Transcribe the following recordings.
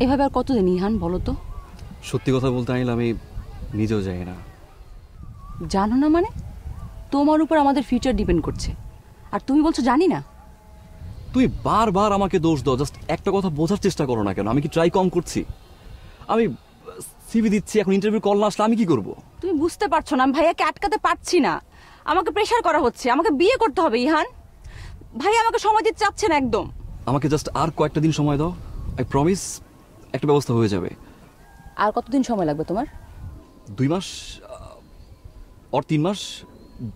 এভাবে আর কতদিন ইহান বলো তো? সত্যি কথা বলতে আইলে আমি নিজেও জানি না। জানো না মানে? তোমার উপর আমাদের ফিউচার ডিপেন্ড করছে, আর তুমি বলছো জানি না। তুই বারবার আমাকে দোষ দাও, জাস্ট একটা কথা বোঝার চেষ্টা করো না কেন? আমি কি ট্রাই কম করছি? আমি সিভি দিচ্ছি, এখন ইন্টারভিউ কল না আসলে আমি কি করব? তুমি বুঝতে পারছো না, আমি ভাইয়াকে আটকাতে পারছি না। আমাকে প্রেশার করা হচ্ছে, আমাকে বিয়ে করতে হবে ইহান। ভাই আমাকে সময় দিতে চাচ্ছে না একদম। আমাকে জাস্ট আর কয়েকটা দিন সময় দাও, আই প্রমিস একটা ব্যবস্থা হয়ে যাবে। আর কতদিন সময় লাগবে তোমার? 2 মাস আর 3 মাস।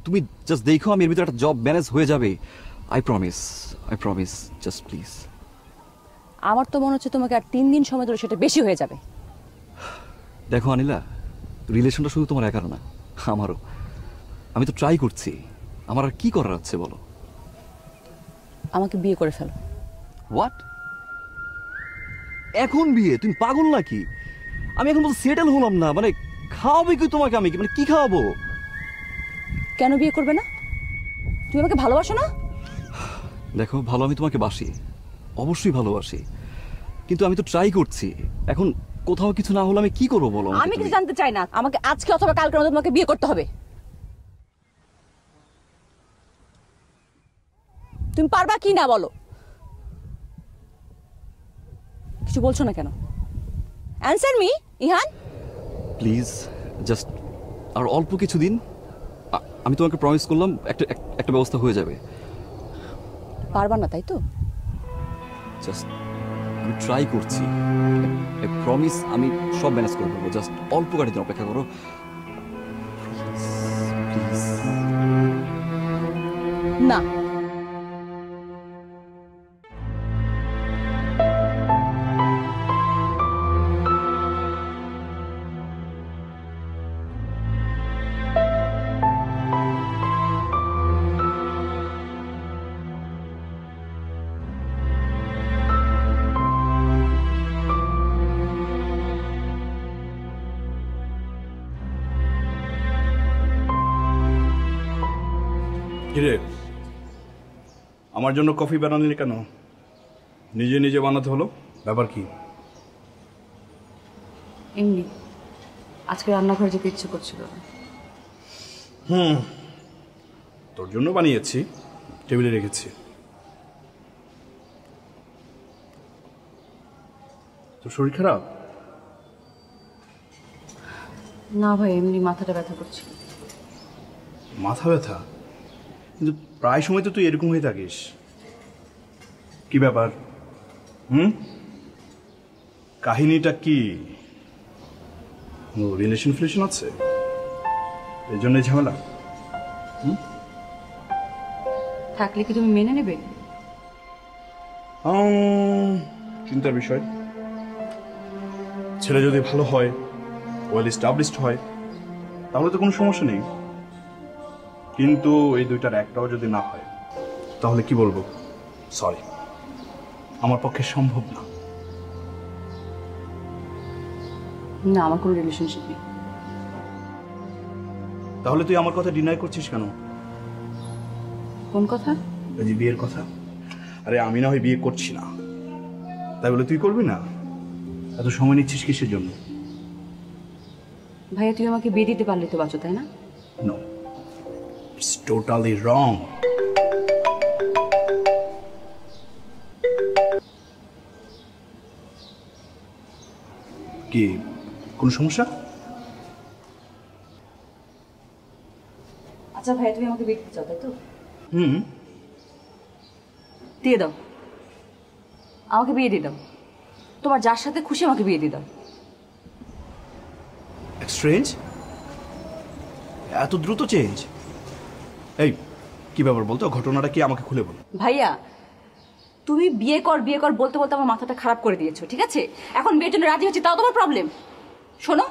তুমি জাস্ট দেখো, আমি এর ভিতরে একটা জব ম্যানেজ হয়ে যাবে। I promise, just please. আমার তো মনে হচ্ছে তোমাকে আর 3 দিন সময় ধরে সেটা বেশি হয়ে যাবে। দেখো অনিলা, রিলেশনটা শুধু তোমার একার না, আমারও। আমি তো ট্রাই করছি, আমার আর কি করার আছে বলো? আমাকে বিয়ে করে ফেলো। হোয়াট? এখন বিয়ে? তুমি পাগল নাকি? আমি এখন বলতে সেটেল হলাম না, মানে খাওয়াবে কি তোমাকে? আমি মানে কি খাওয়াবো? কেন বিয়ে করবে না? তুমি আমাকে ভালোবাসো না? দেখো, ভালো আমি তোমাকে বাসি, অবশ্যই ভালোবাসি, কিন্তু আমি তো ট্রাই করছি। এখন কোথাও কিছু না হলে আমি কি করবো বলো? আমি কিছু জানতে চাই না, আমাকে আজকে অথবা কালকের মধ্যে তোমাকে বিয়ে করতে হবে। তুমি পারবা কি না বলো? কিছু বলছো না কেন? Answer me Ihan. Please just আর অল্প কিছু দিন, আমি তোমাকে প্রমিস করলাম একটা ব্যবস্থা হয়ে যাবে। পারবা না তাই তো? জাস্ট আমি ট্রাই করছি, আই প্রমিস আমি সব ম্যানেজ করে দেবো। জাস্ট অল্প গাড়ি দিন অপেক্ষা করো প্লিজ। না, কিরে, আমার জন্য কফি বানালি কেন? নিজে নিজে বানাতে হলো, ব্যাপার কি? এমনি আজকে রান্নাঘরে যেতে ইচ্ছে করছিল না। তোর জন্য বানিয়েছি, টেবিলে রেখেছি। তোর শরীর খারাপ? না ভাই, এমনি মাথাটা ব্যথা করছে। মাথা ব্যথা? কিন্তু প্রায় সময় তো তুই এরকম হয়ে থাকিস, কি ব্যাপার? কাহিনীটা কি? রিলেশন ফিলেশন আছে, এই জন্য ঝামেলা? থাকলে কি তুমি মেনে নেবে? চিন্তার বিষয়। ছেলে যদি ভালো হয়, ওয়েল এস্টাবলিশড হয়, তাহলে তো কোনো সমস্যা নেই। কিন্তু এই দুইটার একটাও যদি না হয়, তাহলে কি বলবো? সরি, আমার পক্ষে সম্ভব না। না, আমার কোনো রিলেশনশিপ নেই। তাহলে তুই আমার কথা ডিনাই করছিস কেন? কোন কথা? এই যে বিয়ের কথা। আরে আমি না হয় বিয়ে করছি না, তাই বলে তুই করবি না? এত সময় নিচ্ছিস কিসের জন্য? ভাইয়া, তুমি আমাকে বিয়ে দিতে পারলে তো বাঁচো, তাই না? No, it's totally wrong. কি কোন সমস্যা? আচ্ছা ভাইয়া, তুমি আমাকে বিয়ে দিতে চাও তাই তো? দিয়ে দাও, আমাকে বিয়ে দিয়ে দাও। তোমার যার সাথে খুশি আমাকে বিয়ে দিয়ে দাও। স্ট্রেঞ্জ, এত দ্রুত চেঞ্জ? এই কি ব্যাপার বলতো, ঘটনাটা কি আমাকে খুলে বল। ভাইয়া, তুমি বিয়ে কর বিয়ে কর বলতে বলতে আমার মাথাটা খারাপ করে দিয়েছো, ঠিক আছে? এখন বিয়ের জন্য রাজি হচ্ছে, তাও তোমার প্রবলেম। শোনো,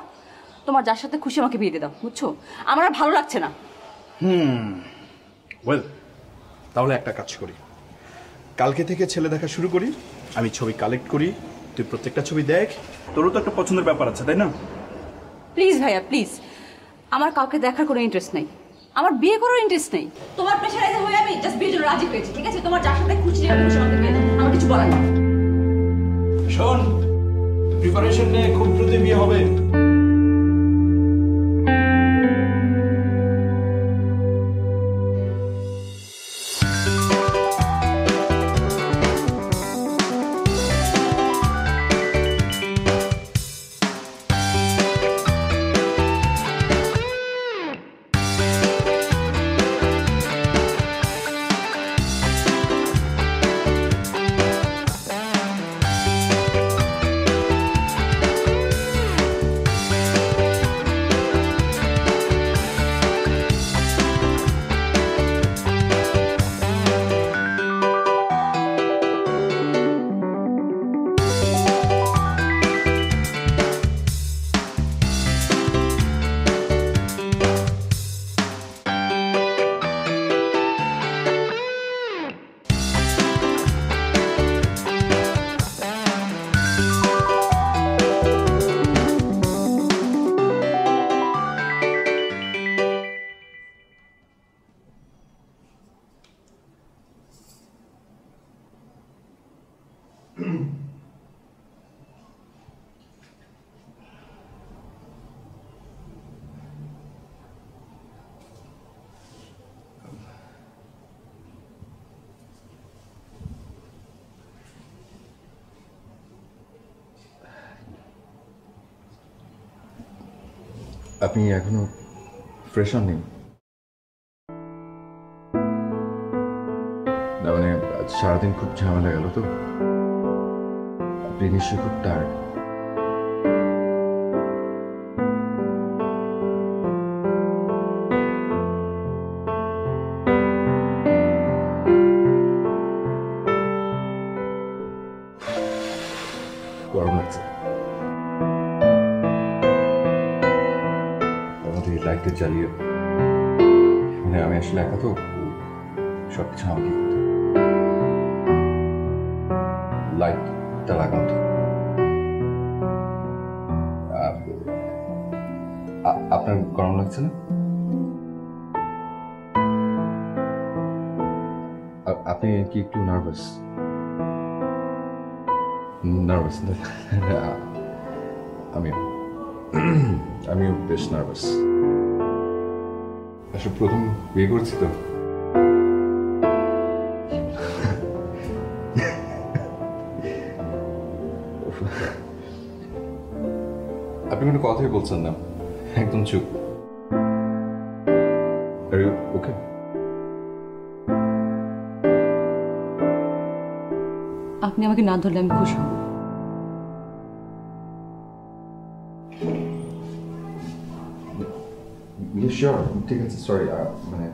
তোমার যার সাথে খুশি আমাকে বিয়ে দিয়ে দাও, বুঝছো? আমার আর ভালো লাগছে না। ওয়েল, তাহলে একটা কাজ করি, কালকে থেকে ছেলে দেখা শুরু করি। আমি ছবি কালেক্ট করি, তুই প্রত্যেকটা ছবি দেখ। তোরও তো একটা পছন্দের ব্যাপার আছে, তাই না? প্লিজ ভাইয়া, প্লিজ। আমার কাউকে দেখার কোনো ইন্টারেস্ট নেই, আমার বিয়ে করার ইন্টারেস্ট নেই। তোমার প্রেশারাইজ হয়ে আমি জাস্ট বিয়ের জন্য রাজি হয়েছি, ঠিক আছে? তোমার যার সাথে খুশি আমাকে বিয়ে দাও, আমার কিছু বলার নেই। শোন, প্রিপারেশন নিয়ে খুব দ্রুত বিয়ে হবে। আপনি এখনো ফ্রেশ হননি? না মানে সারাদিন খুব ঝামেলা গেল তো, আপনি নিশ্চয়ই খুব টায়ার্ড। গরম লাগছে, লাইটটা জ্বালিয়ে, মানে আমি আসলে একা তো, সবকিছু আমাকে করতে। লাইটটা লাগানো তো। আপনার গরম লাগছে না? আপনি কি একটু নার্ভাস? নার্ভাস না? আমিও বেশ নার্ভাস। আসলে প্রথম বিয়ে করছি তো। আপনি কোনো কথাই বলছেন না, একদম চুপ। ওকে, আপনি আমাকে না ধরলে আমি খুশি হব। শিওর, ঠিক আছে। সরি, মানে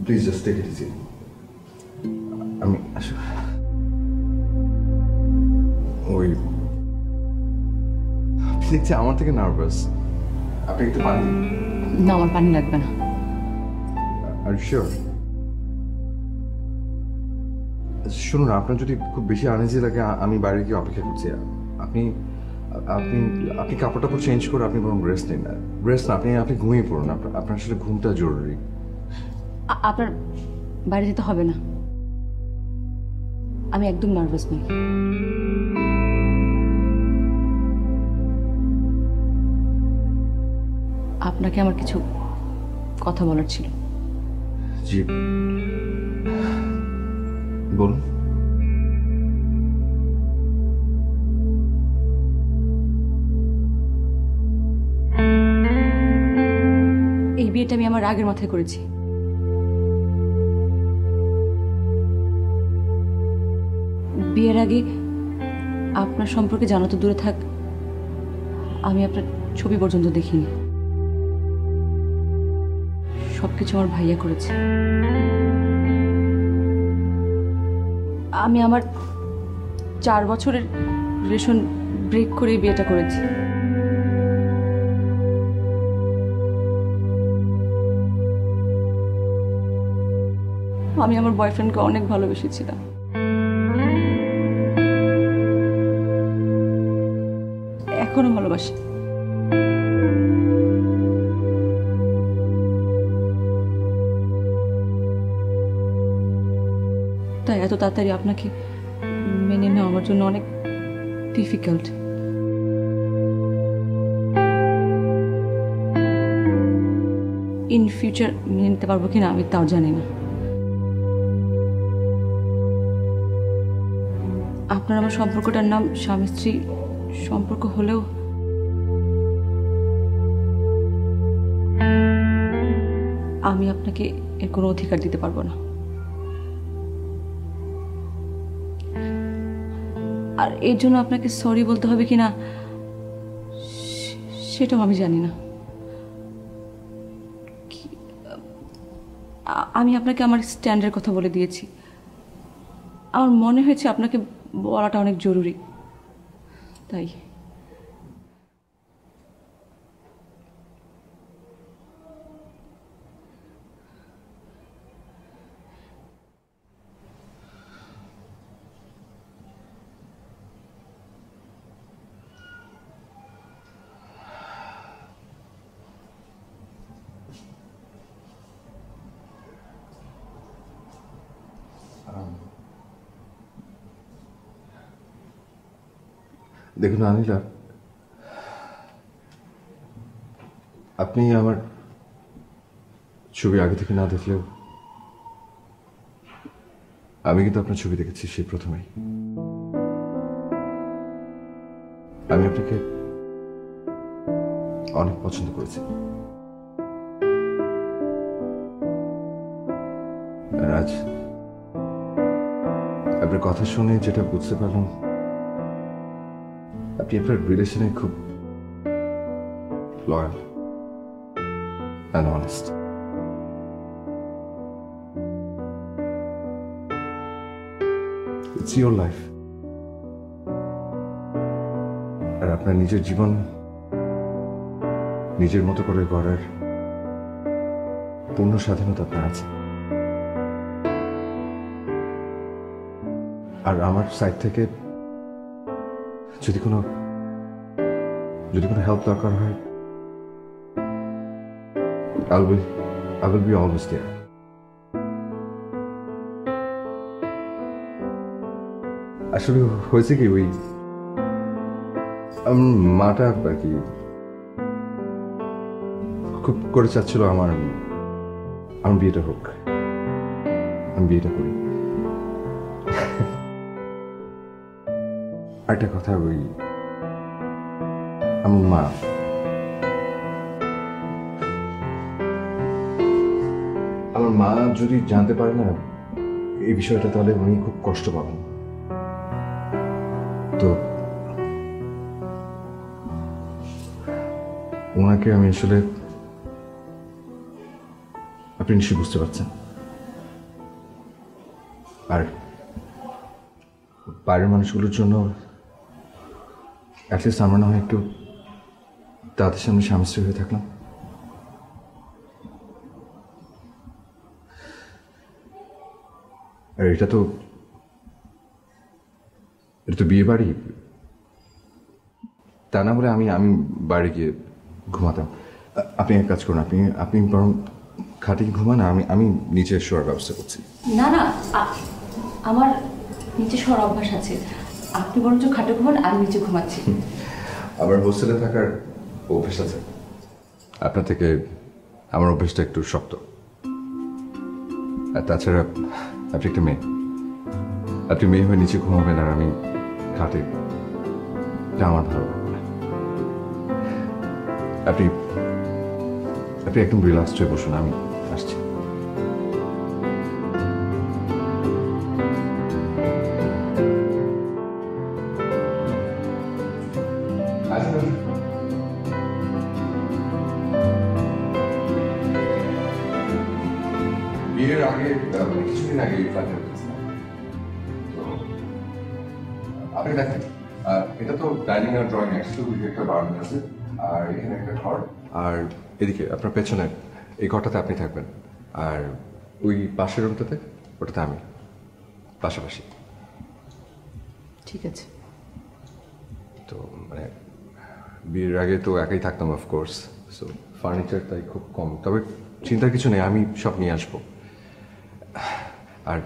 please just take it easy. আমি আসলে ওই দেখছি আমার থেকে নার্ভাস। আপনি একটু পানি? না, আমার পানি লাগবে না। আর শিওর? শুনুন, আপনার যদি খুব বেশি আনইজি লাগে, আমি বাইরে গিয়ে অপেক্ষা করছি। আপনি আপনি আপনি কাপড় টাপড় চেঞ্জ করে আপনি বরং রেস্ট নিন। রেস্ট না, আপনি ঘুমিয়ে পড়ুন। আপনার আসলে ঘুমটা জরুরি। আপনার বাইরে যেতে হবে না, আমি একদম নার্ভাস নই। আপনাকে আমার কিছু কথা বলার ছিল। জি বলুন। এই বিয়েটা আমি আমার রাগের মাথায় করেছি। বিয়ের আগে আপনার সম্পর্কে জানা তো দূরে থাক, আমি আপনার ছবি পর্যন্ত দেখিনি। সবকিছু আমার ভাইয়া করেছে। আমি আমার 4 বছরের রিলেশন ব্রেক করে বিয়েটা করেছি। আমি আমার বয়ফ্রেন্ডকে অনেক ভালোবেসেছিলাম। এখনো ভালোবাসি। তাই এত তাড়াতাড়ি আপনাকে মেনে নেওয়া আমার জন্য অনেক ডিফিকাল্ট। ইন ফিউচার মেনে নিতে পারবো কিনা আমি তাও জানি না। আপনার আমার সম্পর্কটার নাম স্বামী স্ত্রী সম্পর্ক হলেও আমি আপনাকে এর কোনো অধিকার দিতে পারবো না। আর এর জন্য আপনাকে সরি বলতে হবে কিনা সেটাও আমি জানি না। আমি আপনাকে আমার স্ট্যান্ডের কথা বলে দিয়েছি। আমার মনে হয়েছে আপনাকে বলাটা অনেক জরুরি, তাই। দেখুন আনিলা, আপনি আমার ছবি আগে থেকে না দেখলেও আমি কিন্তু আপনার ছবি দেখেছি সেই প্রথমেই। আমি আপনাকে অনেক পছন্দ করেছি। আর আজ আপনার কথা শুনে যেটা বুঝতে পারলাম, আপনি আপনার রিলেশনে খুব loyal and honest. It's your life. আর আপনার নিজের জীবন নিজের মতো করে গড়ার পূর্ণ স্বাধীনতা আপনার আছে। আর আমার সাইড থেকে যদি কোনো হেল্প দরকার হয়, I will be always there. আসলে হয়েছে কি, ওই মাটা আর কি খুব করে চাচ্ছিল আমার বিয়েটা হোক, আমি বিয়েটা করি। আরেকটা কথা, ওই আমার মা যদি জানতে পারে না এই বিষয়টা, তাহলে উনি খুব কষ্ট পাবেন। তো ওনাকে আমি আসলে, আপনি নিশ্চয়ই বুঝতে পারছেন। আর বাইরের মানুষগুলোর জন্য অ্যাটলিস্ট আমরা না হয় একটু তাদের সামনে স্বামী স্ত্রী হয়ে থাকলাম। আর এটা তো বিয়ে বাড়ি, তা না বলে আমি বাইরে গিয়ে ঘুমাতাম। আপনি এক কাজ করুন, আপনি বরং খাটে ঘুমান, আমি নিচে শোয়ার ব্যবস্থা করছি। না না, আমার নিচে শোয়ার অভ্যাস আছে, আপনি বরঞ্চ খাটে ঘুমান, আমি নিচে ঘুমাচ্ছি। আমার হোস্টেলে থাকার অভ্যেস আছে, আপনার থেকে আমার অভ্যেসটা একটু শক্ত। আর তাছাড়া আপনি একটা মেয়ে, আপনি মেয়ে হয়ে নিচে ঘুমাবেন আর আমি খাটে, এটা আমার ভালো লাগবে না। আপনি একদম রিল্যাক্সড হয়ে বসুন, আমি আসছি। বিয়ের আগে কিছুদিন আগে ফ্ল্যাটে উঠেছিলাম, তো আপনি দেখেন এটা তো ডাইনিং আর ড্রয়িং একসাথে একটা বারান্দা আছে, আর এখানে একটা ঘর, আর এদিকে আপনার পেছনে এই ঘরটাতে আপনি থাকবেন, আর ওই পাশের রুমটাতে, ওটাতে আমি, পাশাপাশি। ঠিক আছে। তো মানে বিয়ের আগে তো একাই থাকতাম অফকোর্স, সো ফার্নিচার তাই খুব কম, তবে চিন্তার কিছু নেই, আমি সব নিয়ে আসবো। আর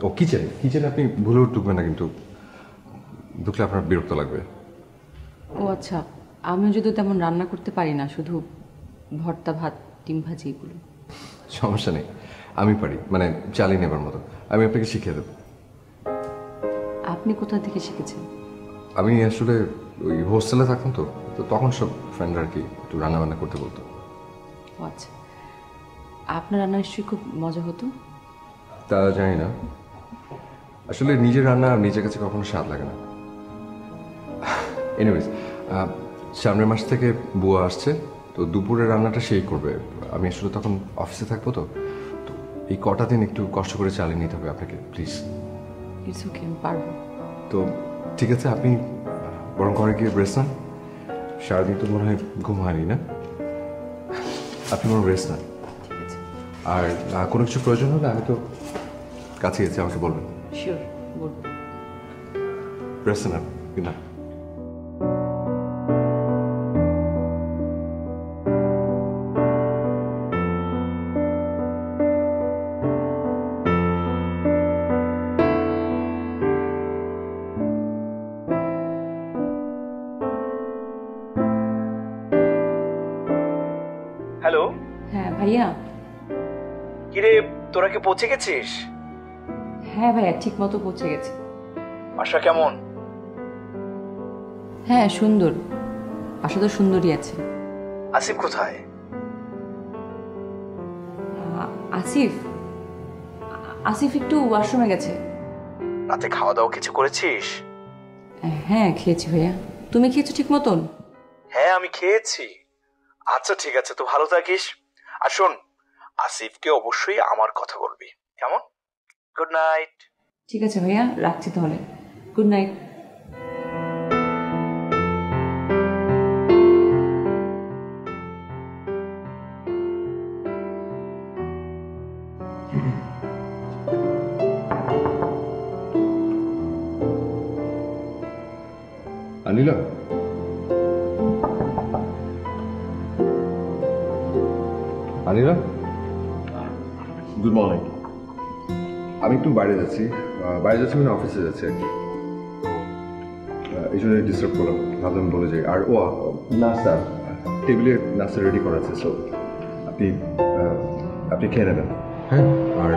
ও কিচেনে আপনি ভুলেও ঢুকবেন না, কিন্তু ঢুকলে আপনার বিরক্ত লাগবে। ও আচ্ছা, আমিও যদি তেমন রান্না করতে পারি না, শুধু ভর্তা, ভাত, ডিম ভাজি এগুলো। সমস্যা নেই, আমি পারি, মানে চালিয়ে নেবার মতো। আমি আপনাকে শিখিয়ে দেবো। আপনি কোথা থেকে শিখেছেন? আমি আসলে ওই হোস্টেলে থাকতাম, তো তো তখন সব ফ্রেন্ডরা আর কি একটু রান্নাবান্না করতে বলতো। ও আচ্ছা, আপনার রান্না নিশ্চয়ই খুব মজা হতো। তা জানি না, আসলে নিজের রান্না নিজের কাছে কখনো স্বাদ লাগে না। এনিওয়েজ, সামনের মাস থেকে বুয়া আসছে, তো দুপুরের রান্নাটা সেই করবে। আমি আসলে তখন অফিসে থাকবো, তো তো এই কটা দিন একটু কষ্ট করে চালিয়ে নিতে হবে আপনাকে, প্লিজ। ইটস ওকে, আমি পারবো। তো ঠিক আছে, আপনি বরং ঘরে গিয়ে রেস্ট নেন। সারাদিন তো মনে হয় ঘুম হয়নি না? আপনি বরং রেস্ট নেন। ঠিক আছে, আর কোনো কিছু প্রয়োজন হলে আমি তো কাছে গেছি, আমাকে বলবেন। শিওর বলবো। রেস্ট নেন, গুড নাইট। হ্যালো, হ্যাঁ ভাইয়া। কিরে তোরা কি পৌঁছে গেছিস? হ্যাঁ ভাইয়া, ঠিক মতো পৌঁছে গেছে। বাসা কেমন? হ্যাঁ সুন্দর, বাসা তো সুন্দরই আছে। আসিফ কোথায়? আসিফ আসিফ একটু ওয়াশরুমে গেছে। রাতে খাওয়া দাওয়া কিছু করেছিস? হ্যাঁ খেয়েছি ভাইয়া, তুমি খেয়েছো ঠিক মতন? হ্যাঁ আমি খেয়েছি। আচ্ছা ঠিক আছে, তো ভালো থাকিস। আর শোন, আসিফকে অবশ্যই আমার কথা বলবি, কেমন? Good night. ঠিক আছে ভাইয়া, রাখছি তাহলে। Good night. আনিলা, আনিলা, গুড মর্নিং। আমি একটু বাইরে যাচ্ছি, মানে অফিসে যাচ্ছি আর কি। এই জন্য ডিস্টার্ব করলাম, ভাবলাম বলে যাই। আর নাস্তা টেবিলে নাস্তা রেডি করা আছে, সো আপনি আপনি খেয়ে নেবেন, হ্যাঁ? আর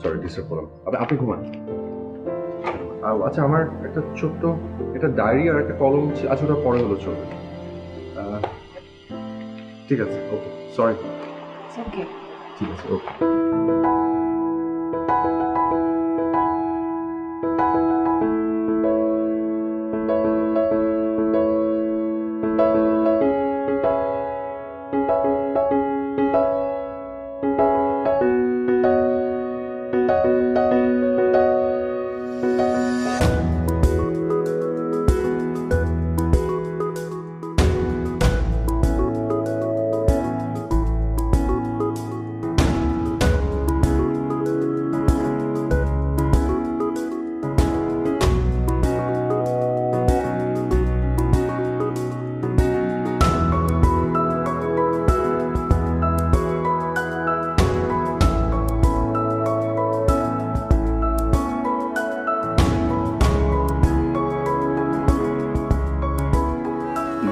সরি ডিস্টার্ব করলাম, আপনি ঘুমান। আচ্ছা, আমার একটা ছোট্ট একটা ডায়েরি আর একটা কলম আছে, ওটা পরে হলো চলবে। ঠিক আছে, ওকে, সরি। ওকে। ঠিক আছে, ওকে।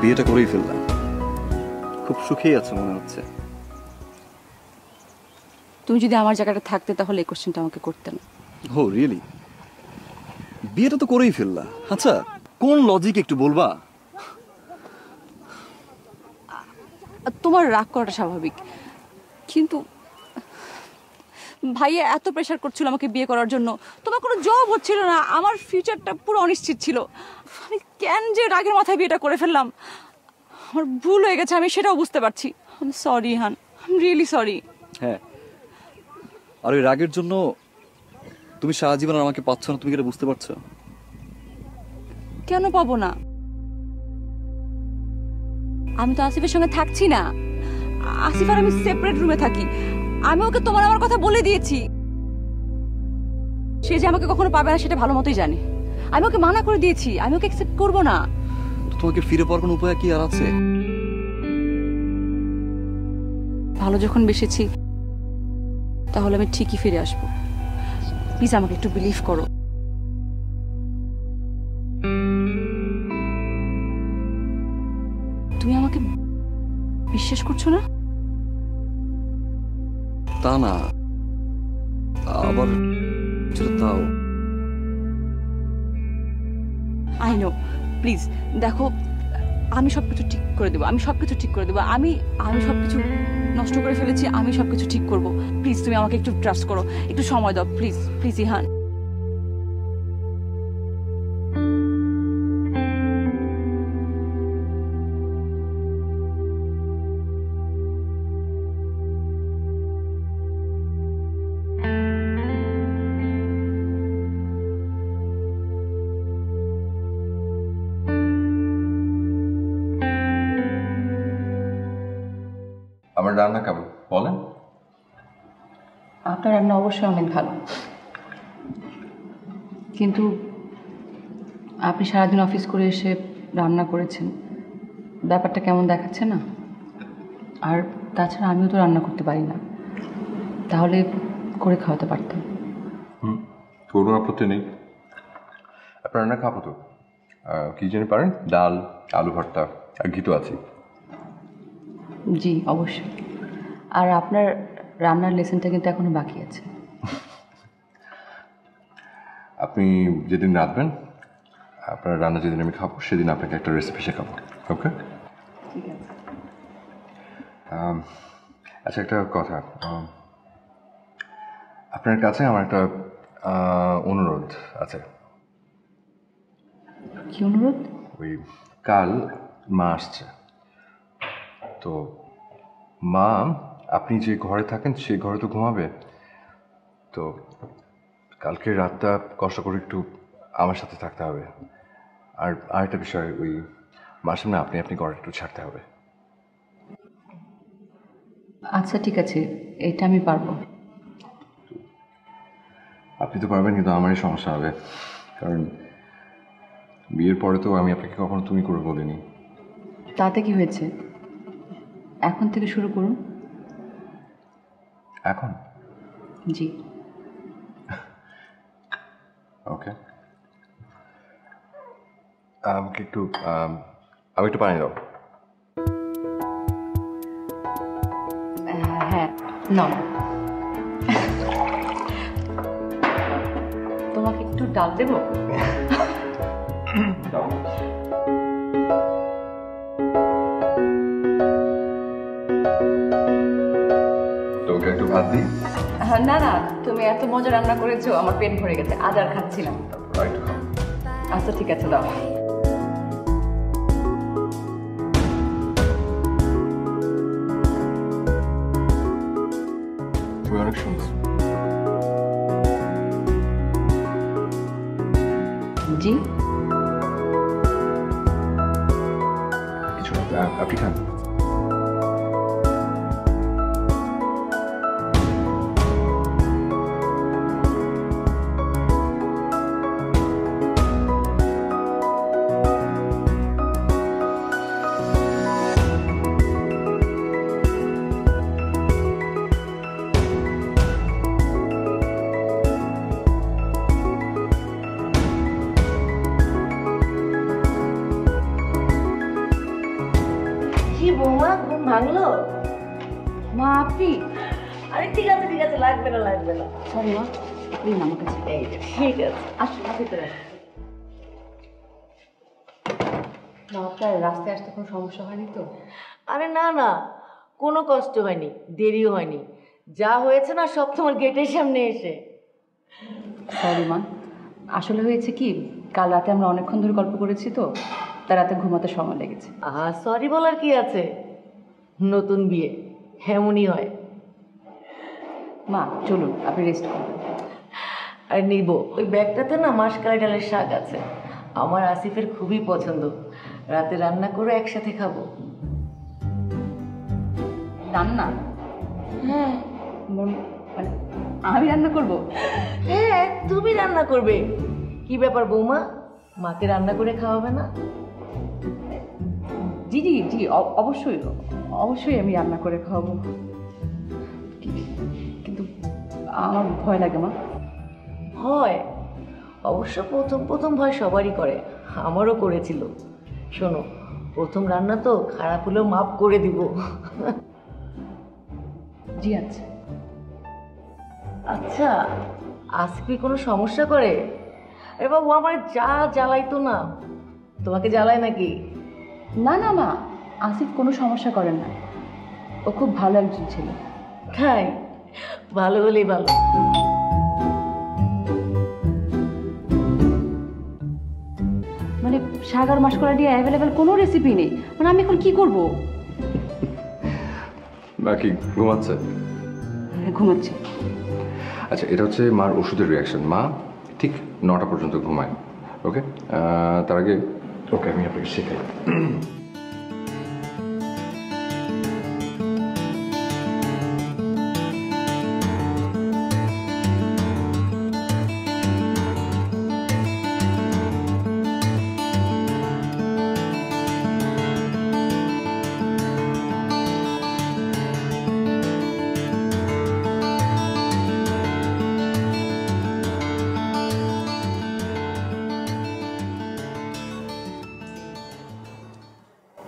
বিয়েটা করেই ফেললাম, খুব সুখেই আছে মনে হচ্ছে। তুমি যদি আমার জায়গাটা থাকতে তাহলে এই কোশ্চেনটা আমাকে করতে না। ও রিয়েলি? বিয়েটা তো করেই ফেললা, আচ্ছা কোন লজিক একটু বলবা? তোমার রাগ করাটা স্বাভাবিক, কিন্তু ভাইয়া এত প্রেশার করছিল আমাকে বিয়ে করার জন্য, তোমার কোনো জব হচ্ছিল না, আমার ফিউচারটা পুরো অনিশ্চিত ছিল। আমি কেন যে রাগের মাথায় বিয়েটা করে ফেললাম, আমার ভুল হয়ে গেছে, আমি সেটাও বুঝতে পারছি। I am sorry Han, I am really sorry. হ্যাঁ, আর ওই রাগের জন্য তুমি সারা জীবন আর আমাকে পাচ্ছ না, তুমি কি এটা বুঝতে পারছো? কেন পাবো না? আমি তো আসিফের সঙ্গে থাকছি না, আসিফ আর আমি সেপারেট রুমে থাকি। আমি ওকে তোমার আমার কথা বলে দিয়েছি, সে যে আমাকে কখনো পাবে না সেটা ভালো মতোই জানে। আমি ওকে মানা করে দিয়েছি, আমি ওকে অ্যাকসেপ্ট করবো না। তো তোমাকে ফিরে পাওয়ার কোনো উপায় কি আর আছে? ভালো যখন বেসেছি তাহলে আমি ঠিকই ফিরে আসবো। প্লিজ আমাকে একটু বিলিভ করো। তুমি আমাকে বিশ্বাস করছো না? তা না, আবার সেটা তাও। আই নো, প্লিজ দেখো, আমি সবকিছু ঠিক করে দেবো, আমি সবকিছু ঠিক করে দেবো। আমি সবকিছু নষ্ট করে ফেলেছি, আমি সবকিছু ঠিক করব। প্লিজ তুমি আমাকে একটু ট্রাস্ট করো, একটু সময় দাও, প্লিজ প্লিজ ইহান। আমার রান্না কেমন বলেন? আপনার রান্না অবশ্যই অনেক ভালো, কিন্তু আপনি সারাদিন অফিস করে এসে রান্না করেছেন, ব্যাপারটা কেমন দেখাচ্ছে না? আর তাছাড়া আমিও তো রান্না করতে পারি না, তাহলে করে খাওয়াতে পারতাম। কোনো আপত্তি নেই, আপনার রান্না খাবো তো। কী জানি পারেন? ডাল, আলু ভর্তা আর ঘি তো আছে। জি অবশ্যই। আর আপনার রান্নার লেসনটা কিন্তু এখনো বাকি আছে। আপনি যেদিন রাঁধবেন, আপনার রান্না যেদিন আমি খাবো সেদিন আপনাকে একটা রেসিপি শেখাবো। ওকে? ঠিক আছে। আচ্ছা, একটা কথা, আপনার কাছে আমার একটা অনুরোধ আছে। কি অনুরোধ? ওই কাল মা আসছে তো, মা আপনি যে ঘরে থাকেন সেই ঘরে তো ঘুমাবে, তো কালকে রাতটা কষ্ট করে একটু আমার সাথে থাকতে হবে। আর আরেকটা বিষয়, ওই মার সামনে আপনি ঘরে একটু ছাড়তে হবে। আচ্ছা ঠিক আছে, এটা আমি পারবো। আপনি তো পারবেন, কিন্তু আমারই সমস্যা হবে, কারণ বিয়ের পরে তো আমি আপনাকে কখনো তুমি করে বলিনি। তাতে কি হয়েছে? এখন থেকে শুরু করুন। এখন? জি। ওকে, আমাকে একটু আমি একটু পানি দাও। হ্যাঁ নাও। তোমাকে একটু ডাল দেবো? দাও। তোকে একটু ভাত দিই? না না, তুমি এত মজা রান্না করেছো, আমার পেট ভরে গেছে, আজ আর খাচ্ছিলাম। আর একটু খাও। আচ্ছা ঠিক আছে, দাও। তুমি অনেক সুন্দর। জি। কিছু না, আপনি খান। কি বৌমা, ঘুম ভাঙলো? মা আপনি? আরে ঠিক আছে, লাগবে না। সরি মা, প্লিজ আমার কাছে। এই যে, ঠিক আছে। আসুন ভিতরে। মা আপনার রাস্তায় আসতে কোনো সমস্যা হয়নি তো? আরে না, কোনো কষ্ট হয়নি, দেরিও হয়নি। যা হয়েছে না সব তোমার গেটের সামনে এসে। সরি মা, আসলে হয়েছে কি, কাল রাতে আমরা অনেকক্ষণ ধরে গল্প করেছি তো, তার রাতে ঘুমাতে সময় লেগেছে। সরি বলার কি আছে, নতুন বিয়ে এমনই হয়। মা চলুন, আপনি রেস্ট করুন। আর নিব, ওই ব্যাগটাতে না মাসকালাই ডালের শাক আছে, আমার আসিফের খুবই পছন্দ। রাতে রান্না করে একসাথে খাবো। রান্না? হ্যাঁ মানে আমি রান্না করব? হ্যাঁ, তুমি রান্না করবে। কি ব্যাপার বৌমা, মাকে রান্না করে খাওয়াবে না? জি জি জি, অবশ্যই অবশ্যই আমি রান্না করে খাওয়াবো, কিন্তু আমার ভয় লাগে মা। ভয়? অবশ্য প্রথম ভয় সবারই করে, আমারও করেছিল। শোনো, প্রথম রান্না তো, খারাপ হলেও মাপ করে দিব। জি আচ্ছা, আচ্ছা, আসফি কোনো সমস্যা করে? এ বাবু আমার যা জ্বালাইতো না, তোমাকে জ্বালায় নাকি? না না মা, আসিফ কোনো সমস্যা করেন না, ও খুব ভালো একজন ছিল। তাই? ভালো হলেই ভালো। মানে শাক আর মাসকলা দিয়ে অ্যাভেলেবেল কোনো রেসিপি নেই, মানে আমি এখন কি করব? বাকি ঘুমাচ্ছে? ঘুমাচ্ছে। আচ্ছা, এটা হচ্ছে মার ওষুধের রিয়াকশন। মা ঠিক 9টা পর্যন্ত ঘুমায়। ওকে, তার আগে ওকে আমি আপনাকে শেখাই।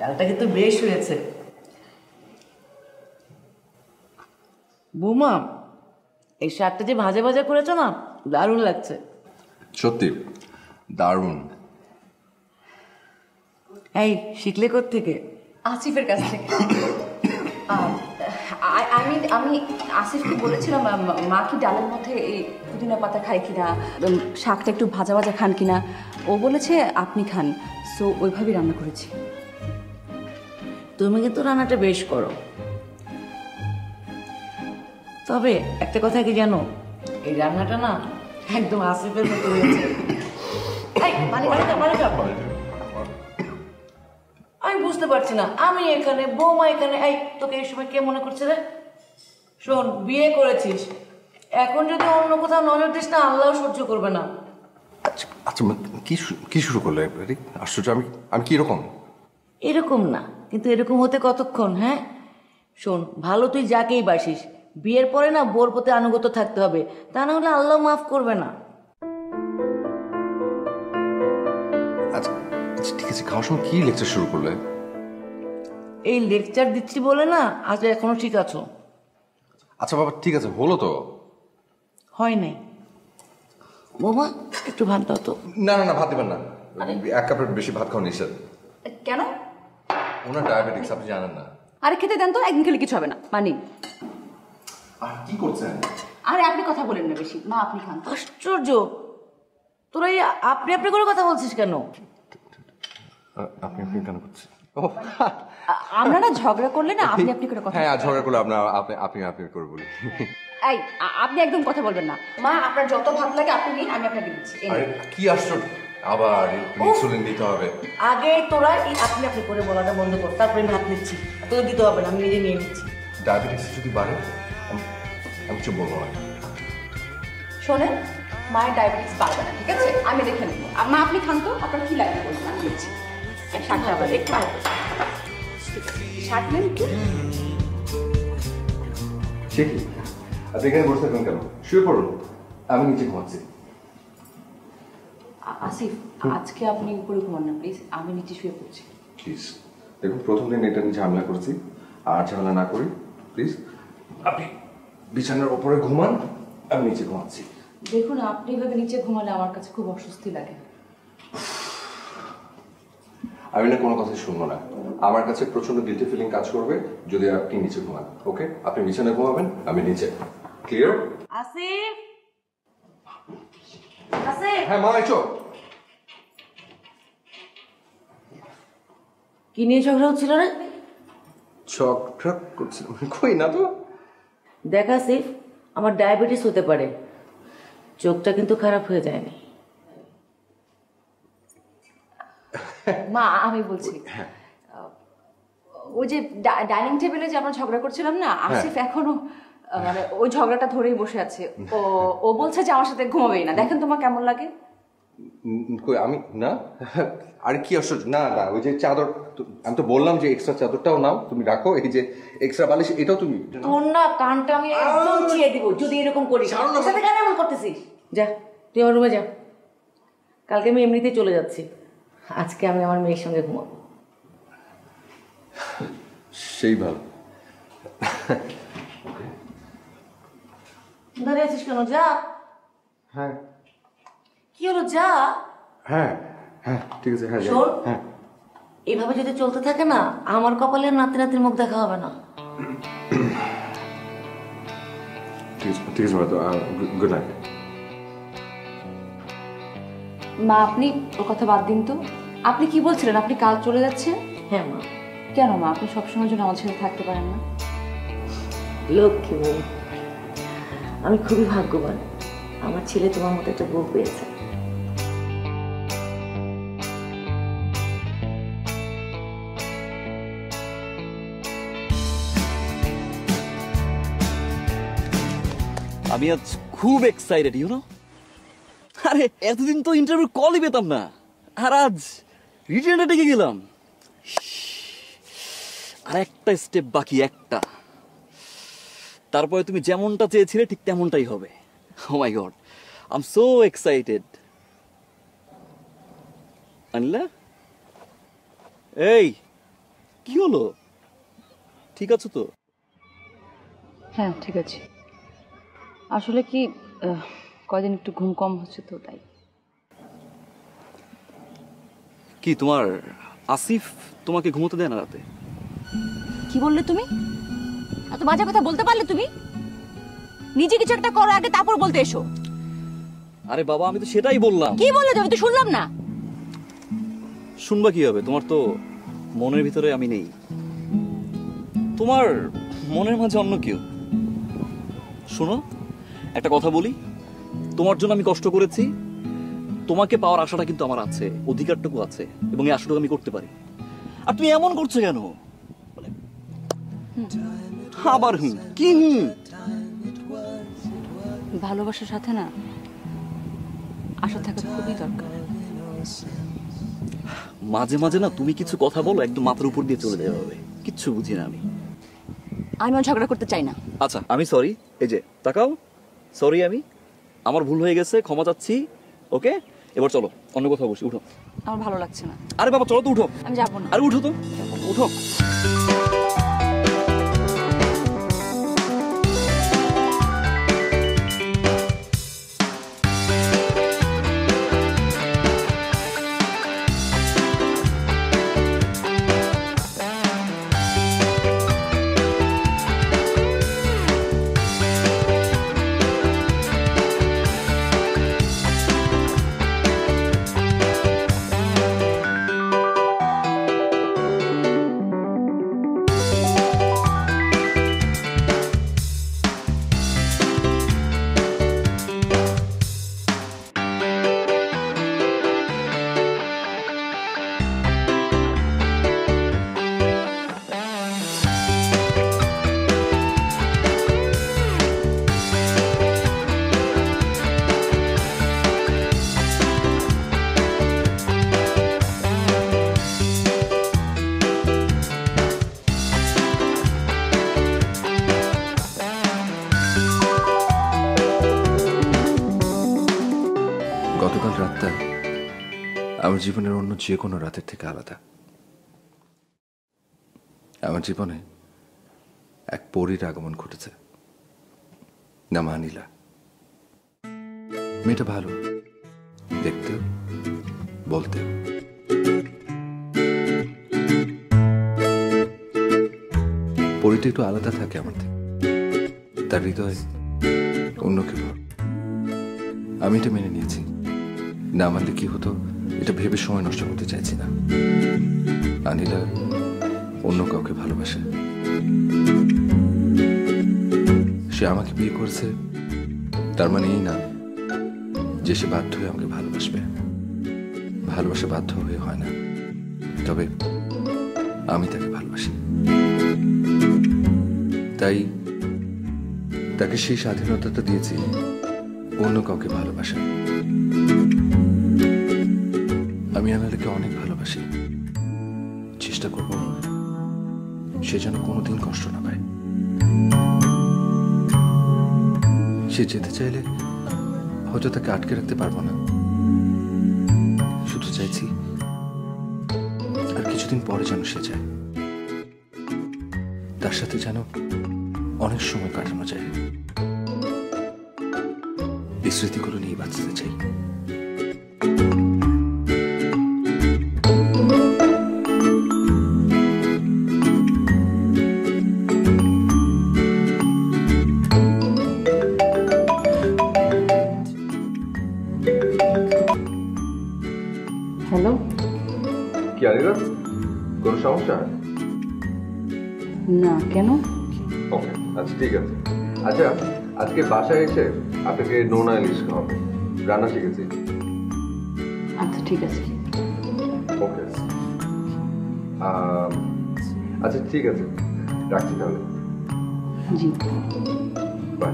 ডালটা কিন্তু বেশ হয়েছে। বৌমা, এই শাকটা যে ভাজা ভাজা করেছো না, দারুণ লাগছে। সত্যি দারুণ। এই শিখলে কোত্থেকে? আসিফের কাছ থেকে। আমি আসিফকে বলেছিলাম মা কি ডালের মধ্যে এই পুদিনা পাতা খায় কিনা, শাকটা একটু ভাজা ভাজা খান কিনা। ও বলেছে আপনি খান, সো ওইভাবেই রান্না করেছি। তুমি কিন্তু রান্নাটা বেশ করো, তবে একটা কথা কি জানো, এই রান্নাটা না একদম আসিফের মতো হয়েছে। এই, পানি খাও, পানি খাও। আমি বুঝতে পারছি না, আমি এখানে বৌমা এখানে। এই, তোকে এই সময় কে মনে করছে রে? শোন, বিয়ে করেছিস, এখন যদি অন্য কোথাও নজর দিস না, আল্লাহ সহ্য করবে না। আচ্ছা আচ্ছা, কি শুরু করলে? আশ্চর্য, আমি কি এরকম? এরকম না, কিন্তু এরকম হতে কতক্ষণ? হ্যাঁ শোন, ভালো তুই যাকেই বাসিস, বিয়ের পরে না বোর প্রতি আনুগত থাকতে হবে, তা না হলে আল্লাহ মাফ করবে না। আচ্ছা আচ্ছা, ঠিক আছে, খাওয়ার সময় কি লেকচার শুরু করলে? এই লেকচার দিচ্ছি বলে না আজ এখনো ঠিক আছো। আচ্ছা বাবা, ঠিক আছে, হলো তো। হয় নাই। বৌমা একটু ভাত দাও তো। না না না, ভাত দেবেন না। 1 কাপের বেশি ভাত খাওয়া নিষেধ। কেন? ওনার ডায়াবেটিক্স, আপনি জানেন না। আরে খেতে দেন তো, একদিন খেলে কিছু হবে না, মানি। আর কি করছেন? আরে আপনি কথা বলেন না বেশি, মা আপনি খান। আশ্চর্য, তোরা এই আপনি আপনি করে কথা বলছিস কেন? আপনি কেন করছেন? আমরা না ঝগড়া করলে না আপনি আপনি করে কথা। হ্যাঁ, আর ঝগড়া করলে আপনি করে বলি। এই আপনি একদম কথা বলবেন না। মা আপনার যত ভাত লাগে আপনি নিন, আমি আপনাকে দিচ্ছি। এই আরে নিন। কি আশ্চর্য, আবার ইনসুলিন দিতে হবে। আগে তোরা এই আপনি আপনি করে বলাটা বন্ধ কর, তারপরে আমি ভাত নিচ্ছি। তোকে দিতে হবে না, আমি নিজে নিয়ে নিচ্ছি। ডায়াবেটিক্স যদি বাড়ে আমি কিছু বলবো না। শোনেন, মায়ের ডায়াবেটিস বাড়বে না, ঠিক আছে? আমি দেখে নেব। মা আপনি খান তো, আপনার কি লাগবে বলুন, আমি দিচ্ছি। শাকটা আবার একটু শাক নেন একটু। ঠিক, আপনি এখানে বসে থাকবেন কেন? শুয়ে পড়ুন, আমি নিচে ঘুমাচ্ছি। আসিফ, আজকে আপনি উপরে ঘুমান না প্লিজ, আমি নিচে শুয়ে পড়ছি। প্লিজ দেখুন, প্রথম দিন এটা নিয়ে ঝামেলা করেছি, আর ঝামেলা না করি প্লিজ। আপনি বিছানার ওপরে ঘুমান, আমি নিচে ঘুমাচ্ছি। দেখুন, আপনি এভাবে নিচে ঘুমালে আমার কাছে খুব অস্বস্তি লাগে। আমি না কোনো কথা শুনবো না। আমার কাছে প্রচন্ড গিল্টি ফিলিং কাজ করবে যদি আপনি নিচে ঘুমান। ওকে, আপনি বিছানায় ঘুমাবেন, আমি নিচে। ক্লিয়ার? আসিফ, আসিফ, হ্যাঁ মা, এসো। কি নিয়ে ঝগড়া হচ্ছিল রে? ঝগড়া করছিলাম কই না তো। দেখ আসিফ, আমার ডায়াবেটিস হতে পারে, চোখটা কিন্তু খারাপ হয়ে যায়নি। মা আমি বলছি, ওই যে ডাইনিং টেবিলে যে আমরা ঝগড়া করছিলাম না, আসিফ এখনো মানে ওই ঝগড়াটা ধরেই বসে আছে। ও বলছে যে আমার সাথে ঘুমাবেই না। দেখেন তোমার কেমন লাগে? কই আমি না। আরে কি আশ্চর্য, না না, ওই যে চাদর, আমি তো বললাম যে এক্সট্রা চাদরটাও নাও, তুমি রাখো। এই যে এক্সট্রা বালিশ, এটাও তুমি। তোর না কানটা আমি একদম ছিঁড়ে দিব যদি এরকম করিস। ওর সাথে কেন এমন করতেছিস? যা, তুই আমার রুমে যা। কালকে আমি এমনিতেই চলে যাচ্ছি, আজকে আমি আমার মেয়ের সঙ্গে ঘুমাবো। সেই ভালো। দাঁড়িয়ে আছিস কেন? যা। হ্যাঁ কি হলো? যা। হ্যাঁ হ্যাঁ ঠিক আছে, হ্যাঁ শোন। হ্যাঁ এভাবে যদি চলতে থাকে না, আমার কপালে নাতি নাতির মুখ দেখা হবে না। ঠিক আছে মা, তো গুড নাইট। মা আপনি ওর কথা বাদ দিন তো। আপনি কি বলছিলেন আপনি কাল চলে যাচ্ছেন? হ্যাঁ মা। কেন মা, আপনি সবসময় জন্য আমাদের সাথে থাকতে পারেন না? লক্ষ্মী বউ, আমি খুবই ভাগ্যবান, আমার ছেলে তোমার মতো একটা বউ পেয়েছে। আমি আজ খুব এক্সাইটেড, ইউ নো। আরে এতদিন তো ইন্টারভিউ কলই পেতাম না, আর আজ রিটেনে ডেকে গেলাম। আর একটা স্টেপ বাকি, একটা। তারপরে তুমি যেমনটা চেয়েছিলে ঠিক তেমনটাই হবে। Oh my God, I am so excited. Anila, এই কি হলো? ঠিক আছো তো? হ্যাঁ ঠিক আছে। আসলে কি কয়দিন একটু ঘুম কম হচ্ছে তো তাই। কি তোমার আসিফ তোমাকে ঘুমোতে দেয় না রাতে? কি বললে তুমি? এত বাজে কথা বলতে পারলে তুমি? নিজে কিছু একটা করো আগে, তারপর বলতে এসো। আরে বাবা, আমি তো সেটাই বললাম। কি বললে তুমি? তো শুনলাম না। শুনবা কি হবে? তোমার তো মনের ভিতরে আমি নেই, তোমার মনের মাঝে অন্য কেউ। শোনো, একটা কথা বলি, তোমার জন্য আমি কষ্ট করেছি, তোমাকে পাওয়ার আশাটা কিন্তু আমার আছে, অধিকারটুকু আছে, এবং এই আশাটুকু আমি করতে পারি। আর তুমি এমন করছো কেন? মানে, আবার কি ভালোবাসার সাথে না আশা থাকা খুবই দরকার। মাঝে মাঝে না তুমি কিছু কথা বলো একদম মাথার উপর দিয়ে চলে যাবে, কিচ্ছু বুঝি না আমি। আমি ঝগড়া করতে চাই না। আচ্ছা আমি সরি, এই যে তাকাও, সরি, আমি আমার ভুল হয়ে গেছে, ক্ষমা চাচ্ছি। ওকে, এবার চলো অন্য কোথাও বসি, উঠো। আমার ভালো লাগছে না। আরে বাবা চলো তো, উঠো। আমি যাবো না। আরে উঠো তো, উঠো। গতকাল রাতটা আমার জীবনের অন্য যে কোনো রাতের থেকে আলাদা। আমার জীবনে এক পরীর আগমন ঘটেছে, নাম আনিলা। মেয়েটা ভালো দেখতেও, বলতেও। পরীটা একটু আলাদা থাকে আমার থেকে, তার হৃদয় অন্য কেউ। আমি এটা মেনে নিয়েছি, না মানলে কি হতো এটা ভেবে সময় নষ্ট করতে চাইছি না। আনিলা অন্য কাউকে ভালোবাসে, সে আমাকে বিয়ে করেছে, তার মানে এই না যে সে বাধ্য হয়ে আমাকে ভালোবাসবে। ভালোবাসা বাধ্য হয়ে হয় না, তবে আমি তাকে ভালোবাসি, তাই তাকে সেই স্বাধীনতাটা দিয়েছি অন্য কাউকে ভালোবাসা। আমি আনালাকে অনেক ভালোবাসি, চেষ্টা করব সে যেন কোনোদিন কষ্ট না পায়। সে যেতে চাইলে হয়তো তাকে আটকে রাখতে পারবো না, শুধু চাইছি আর কিছুদিন পরে যেন সে যায়, তার সাথে যেন অনেক সময় কাটানো যায়। এই স্মৃতিগুলো নিয়ে বাঁচতে চাই। হ্যালো। কি আনিলা, কোনো সমস্যা? না, কেন? ওকে, আচ্ছা ঠিক আছে। আচ্ছা, আজকে বাসায় এসে আপনাকে নোনা ইলিশ খাওয়াবে, রান্না শিখেছি। আচ্ছা ঠিক আছে। ওকে, আচ্ছা ঠিক আছে, রাখছি তাহলে। জি। বাই।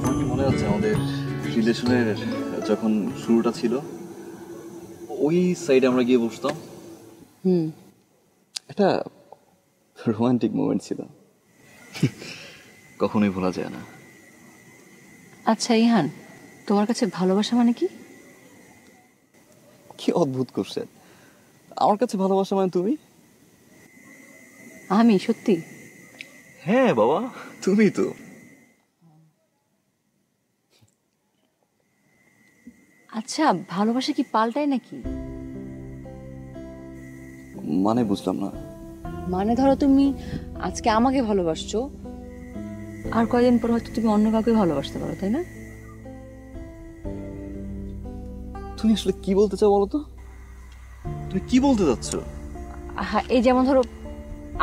আমার কি মনে আছে আমাদের রিলেশনের যখন শুরুটা ছিল, ওই সাইডে আমরা গিয়ে বসতাম, একটা রোমান্টিক মোমেন্ট ছিল, কখনোই ভোলা যায় না। আচ্ছা ইহান, তোমার কাছে ভালোবাসা মানে কি? কি অদ্ভুত কোশ্চেন। আমার কাছে ভালোবাসা মানে তুমি। আমি সত্যি? হ্যাঁ বাবা, তুমি তো। আচ্ছা, ভালোবাসা কি পাল্টায় নাকি? মানে বুঝলাম না। মানে ধরো তুমি আজকে আমাকে ভালোবাসছো, আর কয়দিন পর হয়তো তুমি অন্য কাউকে ভালোবাসতে পারো, তাই না? তুমি আসলে কি বলতে চাও বলো তো? তুমি কি বলতে চাচ্ছ? হ্যাঁ, এই যেমন ধরো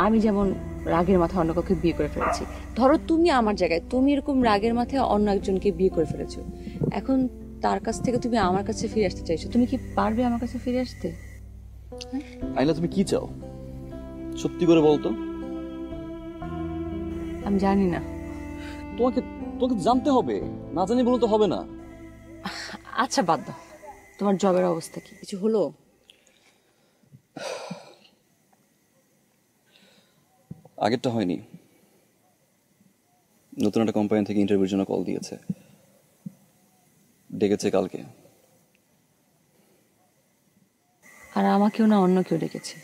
আমি যেমন রাগের মাথায় অন্য কাউকে বিয়ে করে ফেলেছি, ধরো তুমি আমার জায়গায় তুমি এরকম রাগের মাথায় অন্য একজনকে বিয়ে করে ফেলেছো, এখন তার কাছ থেকে তুমি আমার কাছে ফিরে আসতে চাইছো, তুমি কি পারবে আমার কাছে ফিরে আসতে? আইলা, তুমি কি চাও সত্যি করে বলতো? আমি জানি না। তোমাকে তোমাকে জানতে হবে, না জানি বলে তো হবে না। আচ্ছা বাদ দাও, তোমার জবের অবস্থা কি, কিছু হলো? আগেরটা হয়নি, নতুন একটা কোম্পানি থেকে ইন্টারভিউর জন্য কল দিয়েছে, ডেকেছে কালকে। আর আমাকেও না অন্য কেউ ডেকেছে।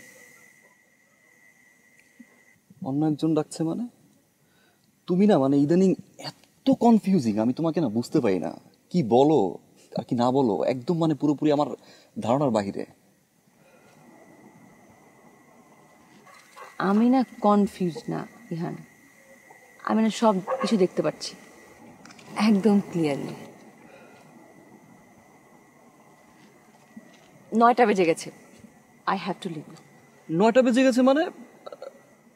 অন্য একজন ডাকছে মানে? তুমি না মানে ইদানিং এত কনফিউজিং, আমি তোমাকে না বুঝতে পারি না, কি বলো আর কি না বলো, একদম মানে পুরোপুরি আমার ধারণার বাহিরে। আমি না কনফিউজ না ইহান, আমি না সব কিছু দেখতে পাচ্ছি একদম ক্লিয়ারলি। 9টা বেজে গেছে, আই হ্যাভ টু লিভ। 9টা বেজে গেছে মানে?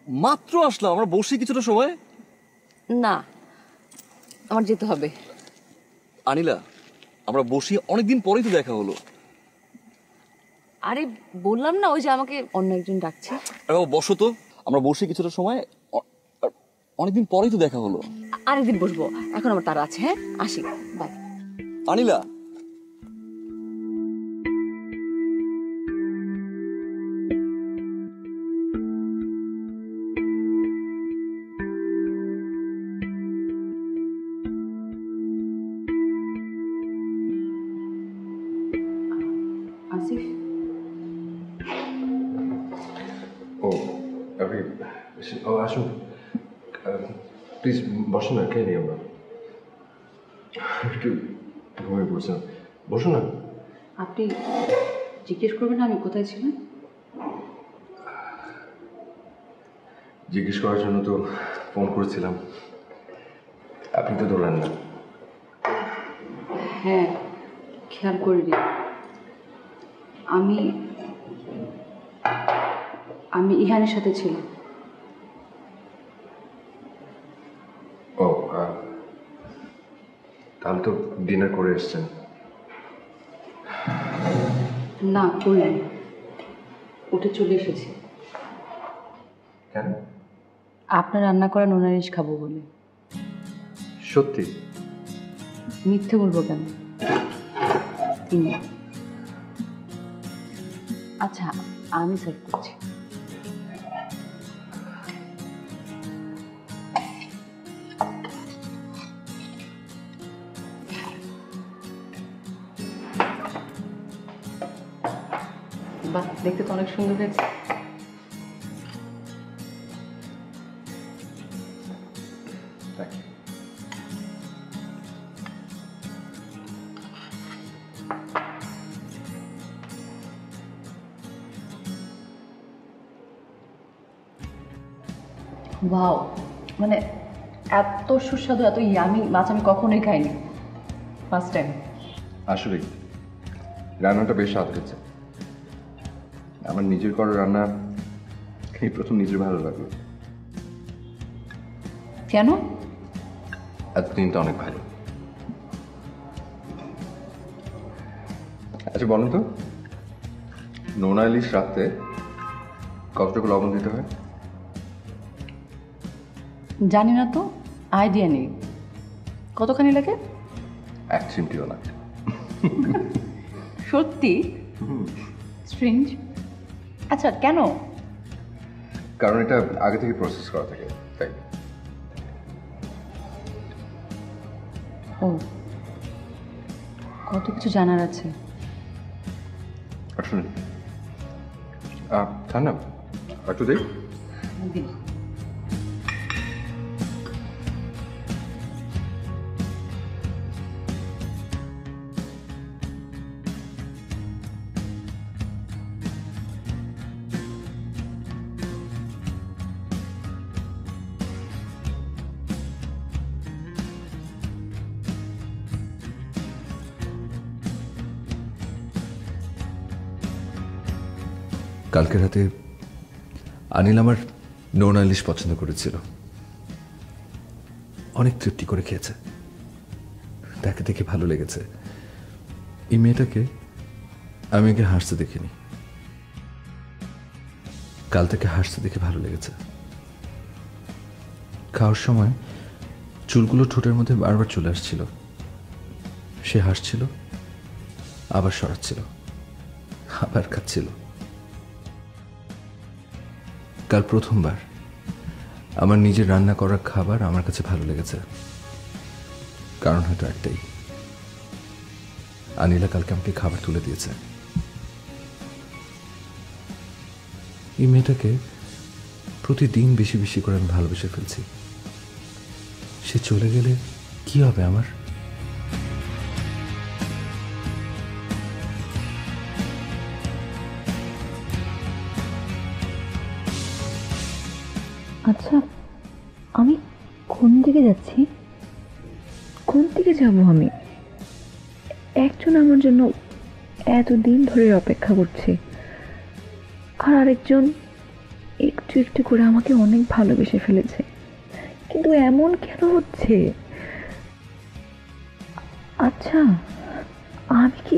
মাত্র আসলাম, আমরা বসি কিছুটা সময়। না, আমার যেতে হবে। আনিলা, আমরা বসি, অনেকদিন পরেই তো দেখা হলো। আরে বললাম না, ওই যে আমাকে অন্য একজন ডাকছে। আরে বাবা, বসো তো, আমরা বসি কিছুটা সময়, অনেকদিন পরেই তো দেখা হলো। আরেকদিন বসবো, এখন আমার তারা আছে। হ্যাঁ, আসি, বাই। আনিলা, আসিফ, ও আপনি, ও আসুন, প্লিজ বসুন না, খেয়ে নিই আমরা। একটু ঘুমিয়ে পড়ছেন, বসুন না। আপনি জিজ্ঞেস করবেন আমি কোথায় ছিলাম? জিজ্ঞেস করার জন্য তো ফোন করেছিলাম, আপনি তো ধরলেন না। হ্যাঁ, খেয়াল করিনি। আমি ইহানের সাথে ছিলাম। ও, তাহলে তো ডিনার করে এসছেন। না, করিনি, উঠে চলে এসেছি। কেন? আপনার রান্না করা নোনা ইলিশ খাবো বলে। সত্যি? মিথ্যে বলবো কেন? তিনি। আচ্ছা, আমি সার্ভ করছি। বাহ, দেখতে তো অনেক সুন্দর হয়েছে। ওয়াও, মানে এত সুস্বাদু এত ইয়ামি মাছ আমি কখনোই খাইনি, ফার্স্ট টাইম। আসলে রান্নাটা বেশ স্বাদ হয়েছে। আমার নিজের করা রান্না এই প্রথম নিজের ভালো লাগলো। কেন? এতদিন তো অনেক ভালো। আচ্ছা বলুন তো, নোনা ইলিশ রাখতে কতটুকু লবণ দিতে হয়? জানি না তো, আইডিয়া নেই। কতখানি লাগে? এক চিমটিও না। সত্যি? স্ট্রেঞ্জ। আচ্ছা কেন? কারণ এটা আগে থেকে প্রসেস করা থাকে, তাই। ও, কত কিছু জানার আছে। আসলে ঠান্ডা একটু দেখ। দিন। কালকে রাতে অনিল আমার নোনা ইলিশ পছন্দ করেছিল, অনেক তৃপ্তি করে খেয়েছে। তাকে দেখে ভালো লেগেছে। এই মেয়েটাকে আমি আগে হাসতে দেখিনি, কাল থেকে হাসতে দেখে ভালো লেগেছে। খাওয়ার সময় চুলগুলো ঠোঁটের মধ্যে বারবার চলে আসছিল। সে হাসছিল, আবার সরাচ্ছিল, আবার খাচ্ছিল। কাল প্রথমবার আমার নিজের রান্না করা খাবার আমার কাছে ভালো লেগেছে। কারণ হয়তো একটাই, অনিলা কালকে আমাকে খাবার তুলে দিয়েছে। এই মেয়েটাকে প্রতিদিন বেশি বেশি করে আমি ভালোবেসে ফেলছি। সে চলে গেলে কি হবে আমার? আচ্ছা, আমি কোন দিকে যাচ্ছি? কোন দিকে যাব আমি? একজন আমার জন্য এতদিন ধরে অপেক্ষা করছে, আর আরেকজন একটু একটু করে আমাকে অনেক ভালোবেসে ফেলেছে। কিন্তু এমন কেন হচ্ছে? আচ্ছা, আমি কি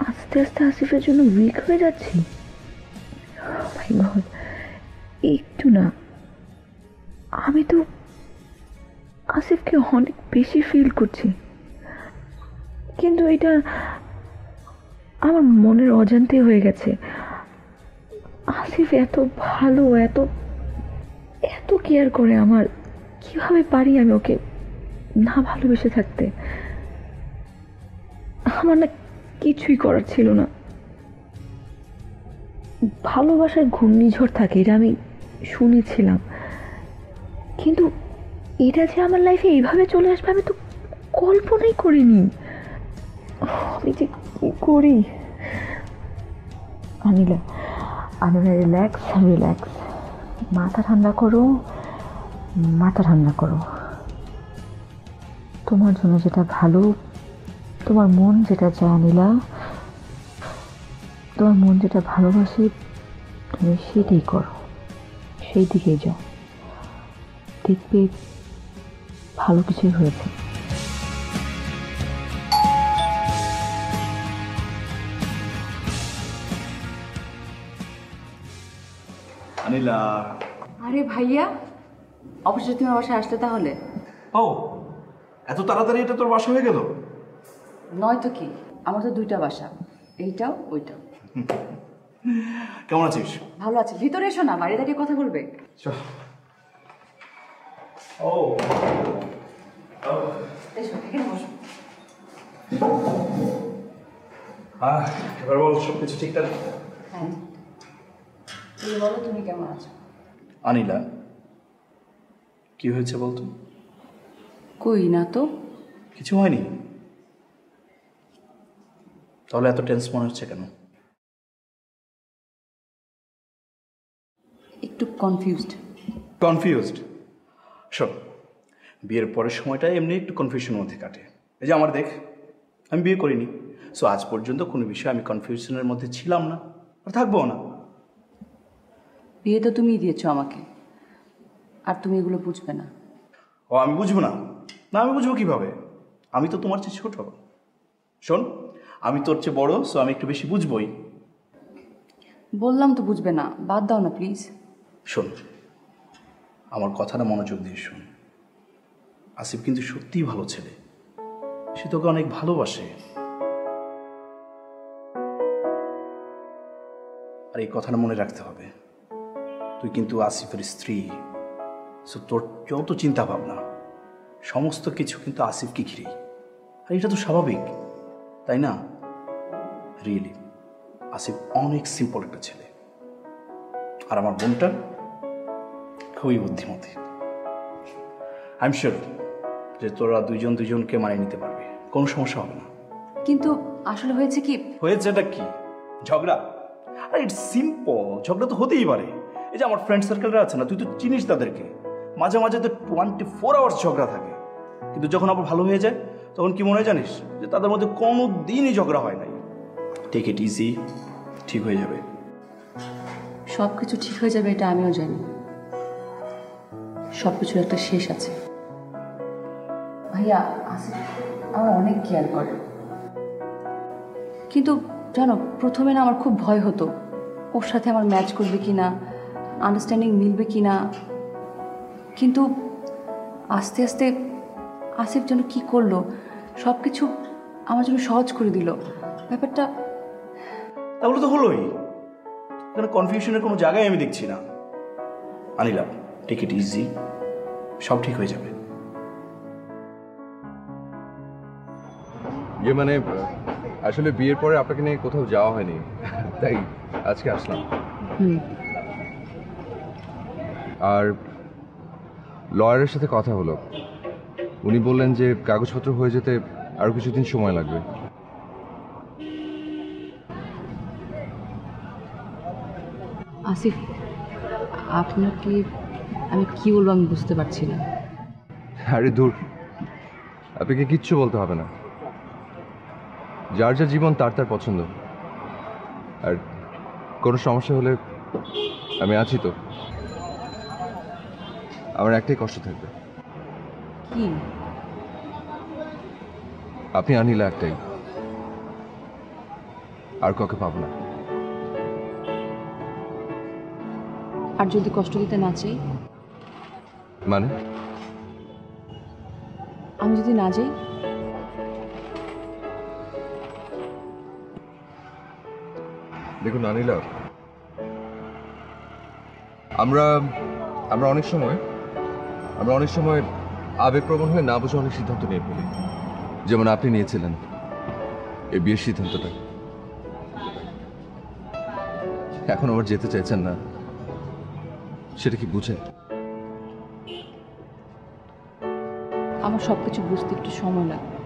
আস্তে আস্তে আসিফের জন্য উইক হয়ে যাচ্ছি? Oh my God, একটু না, আমি তো আসিফকে অনেক বেশি ফিল করছি। কিন্তু এটা আমার মনের অজান্তে হয়ে গেছে। আসিফ এত ভালো, এত এত কেয়ার করে আমার, কিভাবে পারি আমি ওকে না ভালোবেসে থাকতে? আমার না কিছুই করার ছিল না। ভালোবাসার ঘূর্ণিঝড় থাকে, এটা আমি শুনেছিলাম, কিন্তু এটা যে আমার লাইফে এইভাবে চলে আসবে আমি তো কল্পনাই করিনি। আমি যে কি করি? অনিলা, রিল্যাক্স রিল্যাক্স, মাথা ঠান্ডা করো, মাথা ঠান্ডা করো। তোমার জন্য যেটা ভালো, তোমার মন যেটা চায় অনিলা, তোমার মন যেটা ভালোবাসে তুমি সেটাই করো, সেই দিকেই যাও, দেখবে ভালো কিছুই হয়েছে। অনিলা। আরে ভাইয়া, অবশ্যই তুমি আমার বাসায় আসলে তাহলে। ও, এত তাড়াতাড়ি এটা তোর বাসা হয়ে গেল? নয় তো কি, আমার তো দুইটা বাসা, এইটাও ওইটাও। কেমন আছিস? ভালো আছে, ভিতরে এসো না, বাইরে দাঁড়িয়ে কথা বলবে। ও, এসো, এখানে বসো। এবার বল, সবকিছু ঠিকঠাক? হ্যাঁ, তুমি বলো তুমি কেমন আছো? আনিলা, কি হয়েছে বলতো? কই না তো। কিছু হয়নি? তাহলে এত টেন্স মনে হচ্ছে কেন? একটু কনফিউজড। কনফিউজড? শোন, বিয়ের পরের সময়টা এমনি একটু কনফিউশনের মধ্যে কাটে। এই যে আমার দেখ, আমি বিয়ে করিনি, সো আজ পর্যন্ত কোনো বিষয়ে আমি কনফিউশনের মধ্যে ছিলাম না, আর থাকবো না। বিয়ে তো তুমিই দিয়েছো আমাকে, আর তুমি এগুলো বুঝবে না। ও আমি বুঝবো না? না, আমি বুঝবো কিভাবে? আমি তো তোমার চেয়ে ছোট। শোন, আমি তোর চেয়ে বড়, সো আমি একটু বেশি বুঝবোই। বললাম তো বুঝবে না, বাদ দাও না প্লিজ। শোন, আমার কথাটা মনোযোগ দিয়ে শোন। আসিফ কিন্তু সত্যিই ভালো ছেলে, সে তোকে অনেক ভালোবাসে। আর এই কথাটা মনে রাখতে হবে, তুই কিন্তু আসিফের স্ত্রী, সো তোর যত চিন্তা ভাবনা সমস্ত কিছু কিন্তু আসিফকে ঘিরেই। আর এটা তো স্বাভাবিক, তাই না? রিয়েলি আসিফ অনেক সিম্পল একটা ছেলে, আর আমার বোনটা খুবই বুদ্ধিমতী। আই এম শিওর যে তোরা দুজনকে মানিয়ে নিতে পারবে, কোনো সমস্যা হবে না। কিন্তু আসলে হয়েছে কি, হয়েছেটা কি? ঝগড়া? আর ইটস সিম্পল, ঝগড়া তো হতেই পারে। এই যে আমার ফ্রেন্ড সার্কেলরা আছে না, তুই তো চিনিস তাদেরকে, মাঝে মাঝে তো 24 আওয়ার্স ঝগড়া থাকে, কিন্তু যখন আবার ভালো হয়ে যায় তখন কি মনে হয় জানিস? যে তাদের মধ্যে কোনো দিনই ঝগড়া হয় নাই। টেক ইট ইজি, ঠিক হয়ে যাবে। সব কিছু ঠিক হয়ে যাবে এটা আমিও জানি, সব কিছুর একটা শেষ আছে। ভাইয়া আসিফ আমার অনেক কেয়ার করে, কিন্তু জানো প্রথমে না আমার খুব ভয় হতো ওর সাথে আমার ম্যাচ করবে কি না, আন্ডারস্ট্যান্ডিং মিলবে কি না। কিন্তু আস্তে আস্তে আসিফ যেন কি করলো, সব কিছু আমার জন্য সহজ করে দিল ব্যাপারটা। তাহলে তো হলোই, এখানে কনফিউশনের কোনো জায়গায় আমি দেখছি না। আনিলা, টেক ইট ইজি, সব ঠিক হয়ে যাবে। ইয়ে মানে আসলে বিয়ের পরে আপনাকে নিয়ে কোথাও যাওয়া হয়নি, তাই আজকে আসলাম। আর লয়ারের সাথে কথা হলো, উনি বললেন যে কাগজপত্র হয়ে যেতে আরো কিছুদিন সময় লাগবে। আসিফ আপনাকে আমি কি বলবো আমি বুঝতে পারছি না। আরে দূর, আপনাকে কিচ্ছু বলতে হবে না, যার যা জীবন তার তার পছন্দ। আর কোনো সমস্যা হলে আমি আছি তো। আমার একটাই কষ্ট থাকবে, কি? আপনি আনিলা একটাই, আর কাউকে পাবো না। আর যদি কষ্ট দিতে না চাই? মানে আমি যদি না যাই? দেখুন আনিলা, আমরা অনেক সময় আবেগপ্রবণ হয়ে না বুঝে অনেক সিদ্ধান্ত নিয়ে ফেলি, যেমন আপনি নিয়েছিলেন এই বিয়ের সিদ্ধান্তটা। এখন আবার যেতে চাইছেন না, সেটা কি বুঝে? আমার সবকিছু বুঝতে একটু সময় লাগবে।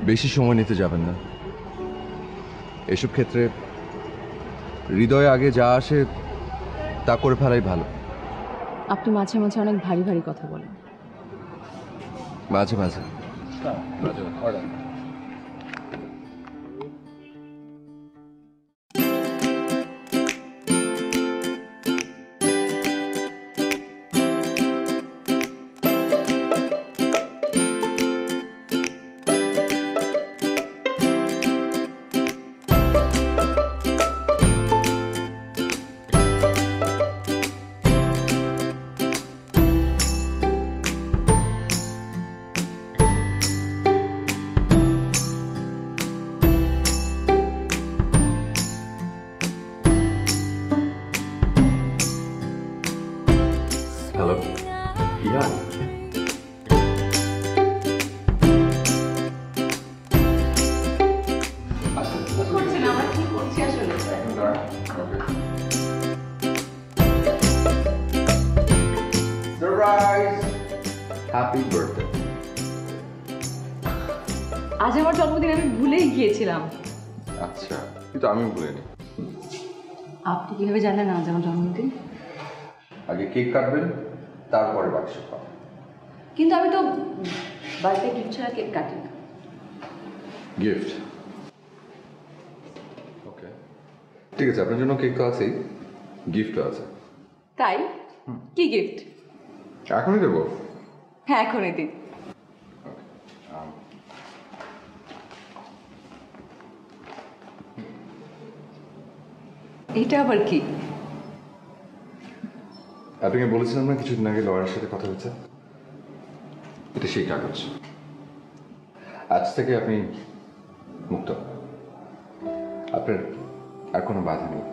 বেশি সময় নিতে যাবেন না, এসব ক্ষেত্রে হৃদয়ে আগে যা আসে তা করে ফেলাই ভালো। আপনি মাঝে মাঝে অনেক ভারী ভারী কথা বলেন। মাঝে মাঝে সারপ্রাইজ, হ্যাপি বার্থডে। আজ আমার জন্মদিন, আমি ভুলেই গিয়েছিলাম। আচ্ছা, কিন্তু আমি ভুলিনি। আপনি কিভাবে জানেন আজ আমার জন্মদিন? আগে কেক কাটবেন, তারপরে বাক্স পাবেন। কিন্তু আমি তো বাড়িতে গিফট ছাড়া কেক কাটি না। গিফট, ওকে, ঠিক আছে, আপনার জন্য কেক তো আছেই, গিফটও আছে। তাই? কি গিফট? এখনই দেবো। হ্যাঁ, এখনই দিন। এটা আবার কি? আপনাকে বলেছিলাম না কিছুদিন আগে লয়ারের সাথে কথা হচ্ছে, এটা সেই কাগজ। আজ থেকে আপনি মুক্ত, আপনার আর কোনো বাধা নেই।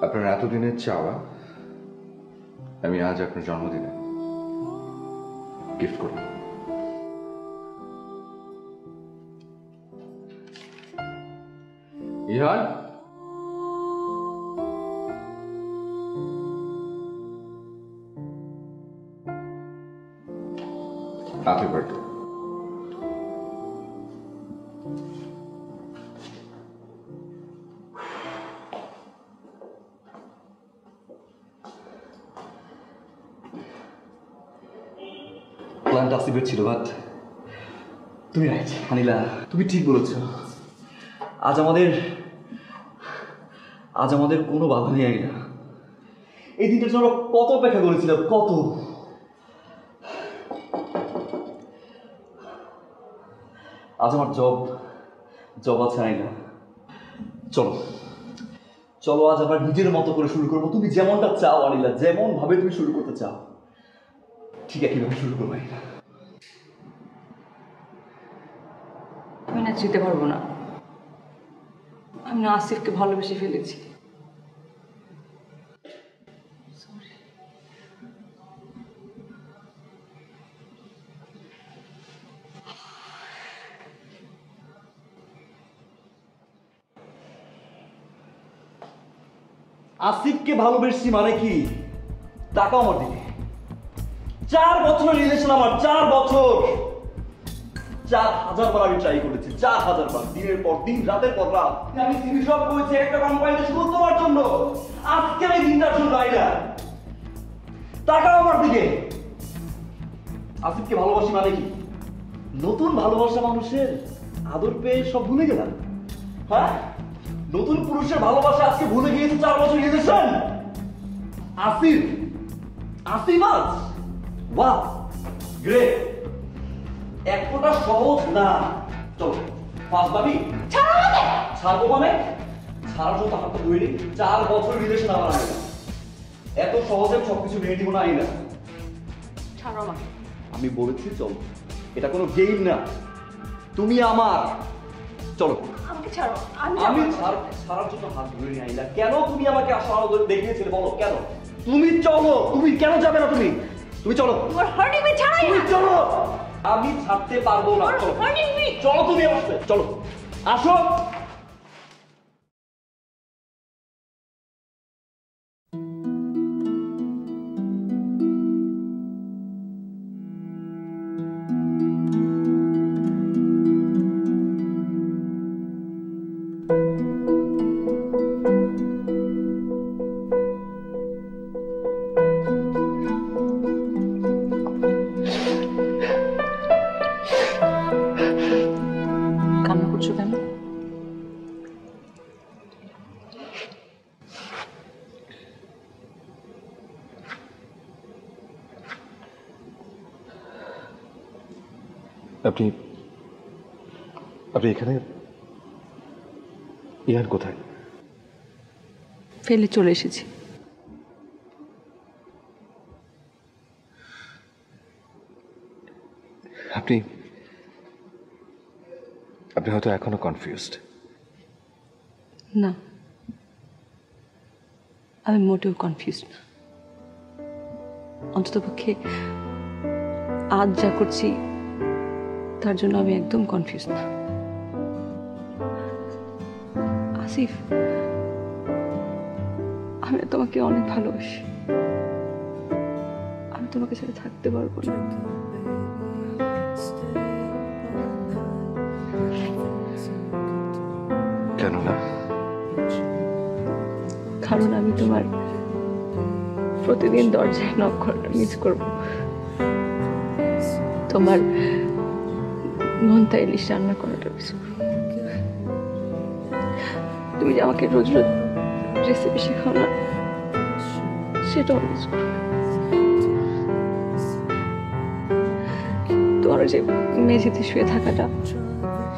আপনার এতদিনের চাওয়া আমি আজ আপনার জন্মদিনে গিফট করব। Ihan, happy birthday. প্ল্যানটা আসিফের ছিল, বাট তুমি রাইট আনিলা, তুমি ঠিক বলেছ। আজ আমাদের কোনো বাধা নেই আনিলা। এই দিনটার জন্য কত অপেক্ষা করেছিলাম, কত। আজ আমার জব আছে আনিলা। চলো চলো, আজ আবার নিজের মতো করে শুরু করবো। তুমি যেমনটা চাও আনিলা, যেমন ভাবে তুমি শুরু করতে চাও, ঠিক একইভাবে শুরু করবো আনিলা। আমি না যেতে পারবো না। আমি না আসিফকে ভালোবেসে ফেলেছি। আসিফকে ভালোবেসছি মানে কি? তাকাও আমার দিকে। 4 বছরের রিলেশন আমার, 4 বছর। 4000 বার আমি ট্রাই করেছি, 4000 বার, দিনের পর দিন, রাতের পর রাত। আমি সিভি সব করেছি একটা কোম্পানিতে শুধু তোমার জন্য। আজকে আমি দিনটার জন্য আই না। তাকাও আমার দিকে। আসিফকে ভালোবাসি মানে কি? নতুন ভালোবাসা মানুষের আদর পেয়ে সব ভুলে গেলাম? হ্যাঁ, নতুন পুরুষের ভালোবাসা আজকে ভুলে গিয়েছে 4 বছর রিলেশন। আসিফ আজ বাহ, গ্রেট। এক ফোঁটা সহজ না। চলো ফার্স্ট ভাবি, ছাড়বো মানে ছাড়ার জন্য হাত তো ধুয়ে 4 বছর রিলেশন আমার আগে। এত সহজে সবকিছু মেনে দিব না আইনা। ছাড়ো আমাকে। আমি বলেছি চলো, এটা কোনো গেম না। তুমি আমার, চলো। আমাকে ছাড়ো। আমি ছাড়ার জন্য হাত ধরে নিয়ে আইলা। কেন তুমি আমাকে আসার দেখিয়েছিলে বলো, কেন? তুমি চলো, তুমি কেন যাবে না? তুমি চলো। তুমি চলো, আমি ছাড়তে পারবো না। চলো চলো, তুমি আমার সাথে চলো, আসো। কান্না করছো কেন? আপনি এখানে? ইহান কোথায়? ফেলে চলে এসেছি। আপনি হয়তো এখনো কনফিউজড। না, আমি মোটেও কনফিউজ না। অন্ততপক্ষে আজ যা করছি তার জন্য আমি একদম কনফিউজ না। আসিফ, আমি তোমাকে অনেক ভালোবাসি, আমি তোমাকে ছেড়ে থাকতে পারবো না। কেন না? কারণ আমি তোমার প্রতিদিন দরজায় নক করাটা মিস করব, তোমার মনটা ইলিশ রান্না করাটা মিস করব, তুমি যে আমাকে রোজ রোজ রেসিপি শেখাও না সেটাও মিস করব, তোমার যে মেঝেতে শুয়ে থাকাটা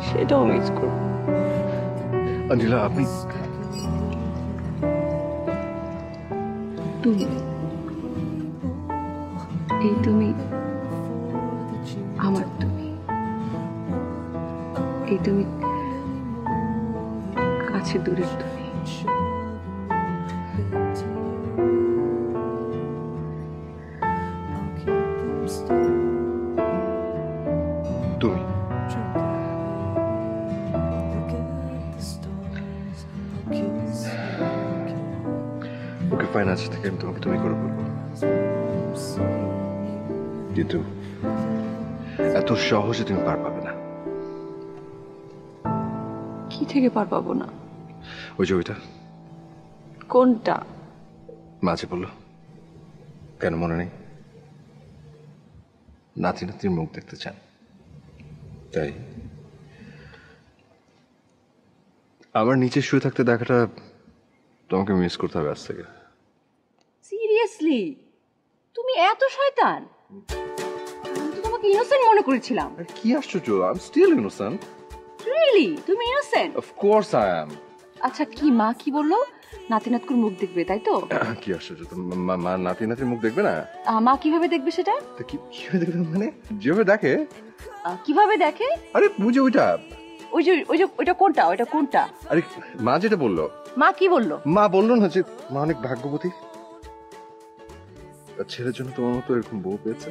সেটাও মিস করব। আঞ্জিলা, আপনি তুমি এই তুমি আমার তুমি, এই তুমি কাছে দূরের তুমি। তুমি ওকে ফাইন, আজ থেকে আমি তোমাকে তুমি করে বলবো, কিন্তু এত সহজে তুমি পার পাবে না। কি থেকে পার পাবো না? ওই যে ওইটা কোনটা? মাঝে বললো, কেন মনে নেই? নাতি নাতির মুখ দেখতে চান, তাই আমার নিচে শুয়ে থাকতে দেখাটা তোমাকে মিস করতে হবে আজ থেকে। সিরিয়াসলি তুমি এত শয়তান? আমি তো তোমাকে ইনোসেন্ট মনে করেছিলাম। কি আশ্চর্য, I am still innocent. Really তুমি innocent? Of course I am. আচ্ছা কি মা কি বললো? নাতি নাতকুর মুখ দেখবে তাই তো? কি আশ্চর্য, মা নাতি নাতির মুখ দেখবে না? মা কিভাবে দেখবে সেটা? তো কিভাবে দেখবে মানে? যেভাবে দেখে। কিভাবে দেখে? আরে বুঝে ওইটা, ওইটা কোনটা? ওইটা কোনটা? আরে মা যেটা বললো। মা কি বললো? মা বললো না যে মা অনেক ভাগ্যবতী, তার ছেলের জন্য তোমার মতো এরকম বউ পেয়েছে।